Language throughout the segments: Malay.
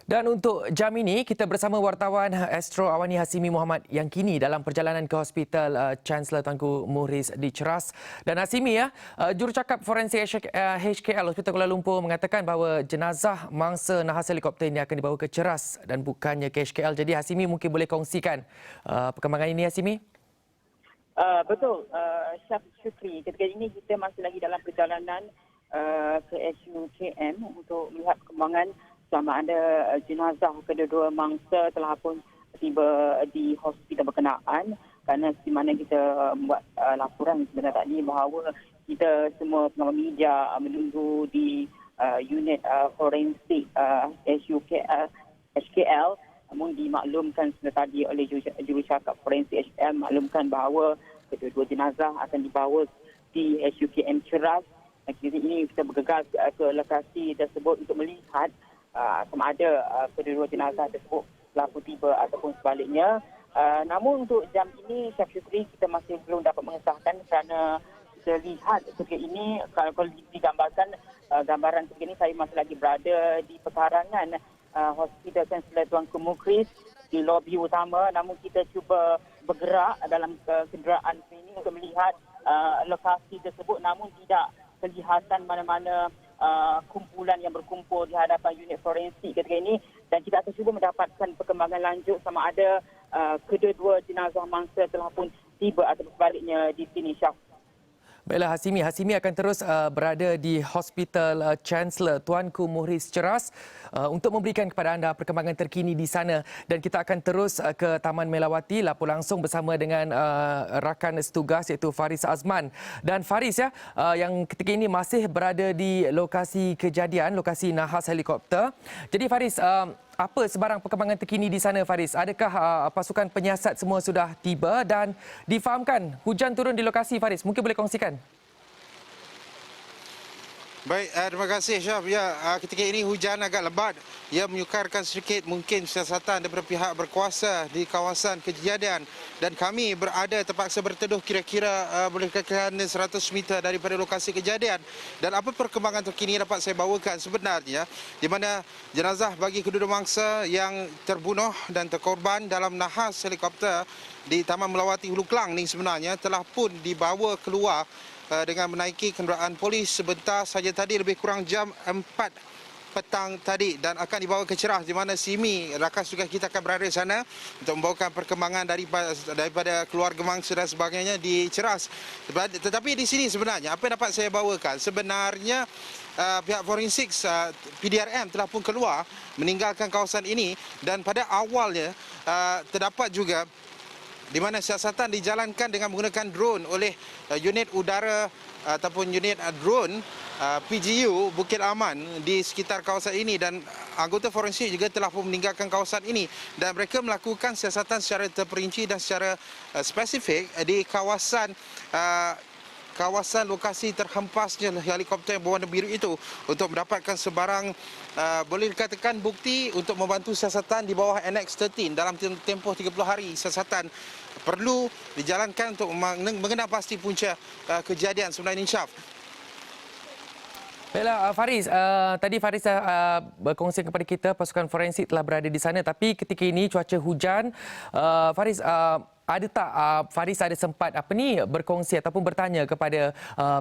Dan untuk jam ini, kita bersama wartawan Astro Awani Hasimi Muhammad yang kini dalam perjalanan ke Hospital Chancellor Tunku Muhriz di Ceras. Dan Hasimi, jurucakap forensik HKL Hospital Kuala Lumpur mengatakan bahawa jenazah mangsa nahas helikopter ini akan dibawa ke Ceras dan bukannya ke HKL. Jadi Hasimi mungkin boleh kongsikan perkembangan ini, Hasimi? Betul, Syaf Syukri. Ketika ini kita masih lagi dalam perjalanan ke SUKM untuk melihat perkembangan sama ada jenazah kedua-dua mangsa telah pun tiba di hospital berkenaan, kerana di mana kita membuat laporan sebenarnya tadi bahawa kita semua pengawal media menunggu di unit forensik HKL. Namun dimaklumkan sebenarnya tadi oleh jurucakap forensik HKL maklumkan bahawa kedua-dua jenazah akan dibawa di SUKM Ceras. Kini ini kita bergegas ke lokasi tersebut untuk melihat sama ada kedua-dua jenazah tersebut telah pun tiba ataupun sebaliknya. Namun untuk jam ini, Syaf Syukri, kita masih belum dapat mengesahkan kerana kita lihat ketika ini, kalau digambarkan gambaran ketika ini, saya masih lagi berada di pekarangan Hospital Chancellor Tunku Muhriz di lobi utama. Namun kita cuba bergerak dalam kenderaan ini untuk melihat lokasi tersebut, namun tidak kelihatan mana-mana kumpulan yang berkumpul di hadapan unit forensik ketika ini, dan kita akan cuba mendapatkan perkembangan lanjut sama ada kedua-dua jenazah mangsa telah pun tiba atau sebaliknya di sini, Syaf. Baiklah Hasimi, Hasimi akan terus berada di Hospital Chancellor Tunku Muhriz Ceras untuk memberikan kepada anda perkembangan terkini di sana, dan kita akan terus ke Taman Melawati lapor langsung bersama dengan rakan setugas iaitu Faris Azman. Dan Faris yang ketika ini masih berada di lokasi kejadian, lokasi nahas helikopter. Jadi Faris, apa sebarang perkembangan terkini di sana, Faris? Adakah pasukan penyiasat semua sudah tiba dan difahamkan hujan turun di lokasi, Faris? Mungkin boleh kongsikan. Baik, terima kasih Syaf. Ya, ketika ini hujan agak lebat. Ia menyukarkan sedikit mungkin siasatan daripada pihak berkuasa di kawasan kejadian. Dan kami berada terpaksa berteduh kira-kira boleh dikatakan 100 meter daripada lokasi kejadian. Dan apa perkembangan terkini dapat saya bawakan sebenarnya, di mana jenazah bagi kedua mangsa yang terbunuh dan terkorban dalam nahas helikopter di Taman Melawati Hulu Klang ni sebenarnya telah pun dibawa keluar dengan menaiki kenderaan polis sebentar saja tadi, lebih kurang jam 4 petang tadi, dan akan dibawa ke Ceras di mana Simi, rakan tugas kita akan berada di sana untuk membawakan perkembangan daripada keluarga mangsa dan sebagainya di Ceras. Tetapi di sini sebenarnya apa yang dapat saya bawakan, sebenarnya pihak forensik PDRM telah pun keluar meninggalkan kawasan ini, dan pada awalnya terdapat juga di mana siasatan dijalankan dengan menggunakan drone oleh unit udara ataupun unit drone PGU Bukit Aman di sekitar kawasan ini, dan anggota forensik juga telah pun meninggalkan kawasan ini, dan mereka melakukan siasatan secara terperinci dan secara spesifik di kawasan lokasi terhempasnya helikopter yang berwarna biru itu untuk mendapatkan sebarang boleh dikatakan bukti untuk membantu siasatan di bawah NX-13 dalam tempoh 30 hari. Siasatan perlu dijalankan untuk mengenal pasti punca kejadian sebenarnya ini, Syaf. Baiklah Faris, tadi Faris berkongsi kepada kita pasukan forensik telah berada di sana, tapi ketika ini cuaca hujan. Faris, ada tak Faris ada sempat berkongsi ataupun bertanya kepada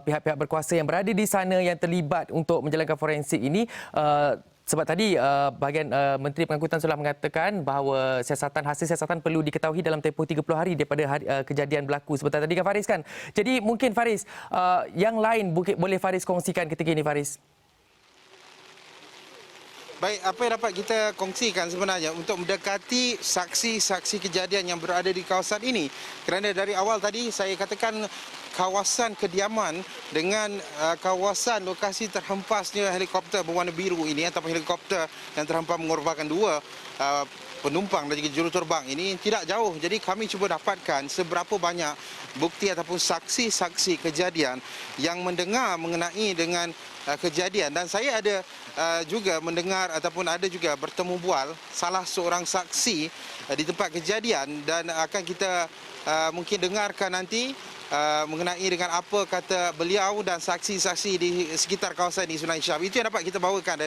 pihak-pihak berkuasa yang berada di sana yang terlibat untuk menjalankan forensik ini? Sebab tadi bahagian Menteri Pengangkutan sudah mengatakan bahawa hasil siasatan perlu diketahui dalam tempoh 30 hari daripada kejadian berlaku sebentar tadi, kan Faris, kan? Jadi mungkin Faris, yang lain boleh Faris kongsikan ketika ini, Faris? Baik, apa yang dapat kita kongsikan sebenarnya untuk mendekati saksi-saksi kejadian yang berada di kawasan ini. Kerana dari awal tadi saya katakan kawasan kediaman dengan kawasan lokasi terhempasnya helikopter berwarna biru ini ataupun helikopter yang terhempas mengorbankan 2 penumpang dan juga juruterbang ini tidak jauh. Jadi kami cuba dapatkan seberapa banyak bukti ataupun saksi-saksi kejadian yang mendengar mengenai dengan kejadian. Dan saya ada juga mendengar ataupun ada juga bertemu bual salah seorang saksi di tempat kejadian, dan akan kita mungkin dengarkan nanti mengenai dengan apa kata beliau dan saksi-saksi di sekitar kawasan di Sungai Syaf. Itu yang dapat kita bawakan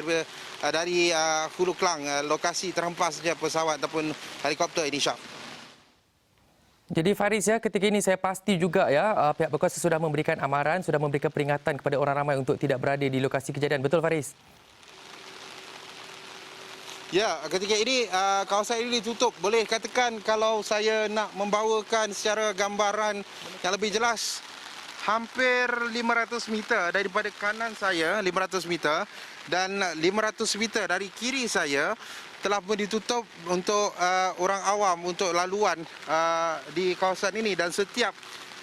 dari Hulu Klang, lokasi terhempasnya pesawat ataupun helikopter ini, Syaf. Jadi Faris, ya, ketika ini saya pasti juga ya pihak berkuasa sudah memberikan amaran, sudah memberikan peringatan kepada orang ramai untuk tidak berada di lokasi kejadian. Betul Faris? Ya, ketika ini kawasan ini ditutup. Boleh katakan kalau saya nak membawakan secara gambaran yang lebih jelas, hampir 500 meter daripada kanan saya, 500 meter, dan 500 meter dari kiri saya telah pun ditutup untuk orang awam untuk laluan di kawasan ini, dan setiap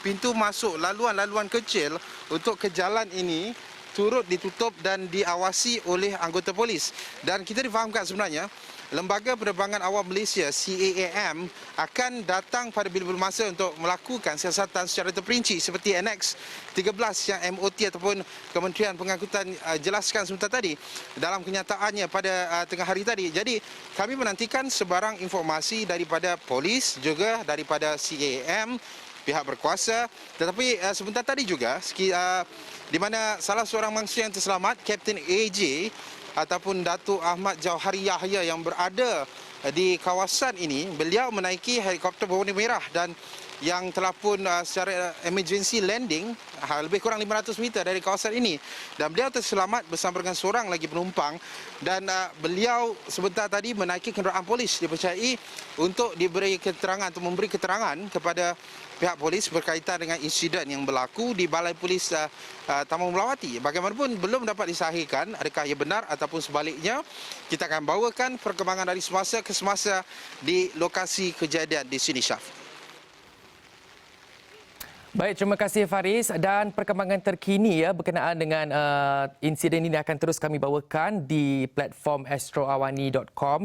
pintu masuk laluan-laluan kecil untuk ke jalan ini turut ditutup dan diawasi oleh anggota polis. Dan kita difahamkan sebenarnya Lembaga Penerbangan Awam Malaysia CAAM akan datang pada bila-bila masa untuk melakukan siasatan secara terperinci seperti Annex 13 yang MOT ataupun Kementerian Pengangkutan jelaskan sebentar tadi dalam kenyataannya pada tengah hari tadi. Jadi kami menantikan sebarang informasi daripada polis juga daripada CAAM, pihak berkuasa, tetapi sebentar tadi juga di mana salah seorang manusia yang terselamat, Kapten AJ ataupun Datuk Ahmad Jauhari Yahya yang berada di kawasan ini, beliau menaiki helikopter berwarna merah dan yang telah pun secara emergency landing lebih kurang 500 meter dari kawasan ini, dan beliau terselamat bersama dengan seorang lagi penumpang, dan beliau sebentar tadi menaiki kenderaan polis dipercayai untuk diberi keterangan atau memberi keterangan kepada pihak polis berkaitan dengan insiden yang berlaku di Balai Polis Taman Melawati. Bagaimanapun belum dapat disahihkan adakah ia benar ataupun sebaliknya. Kita akan bawakan perkembangan dari semasa ke semasa di lokasi kejadian di sini, Syaf. Baik, terima kasih Faris, dan perkembangan terkini ya berkenaan dengan insiden ini akan terus kami bawakan di platform astroawani.com.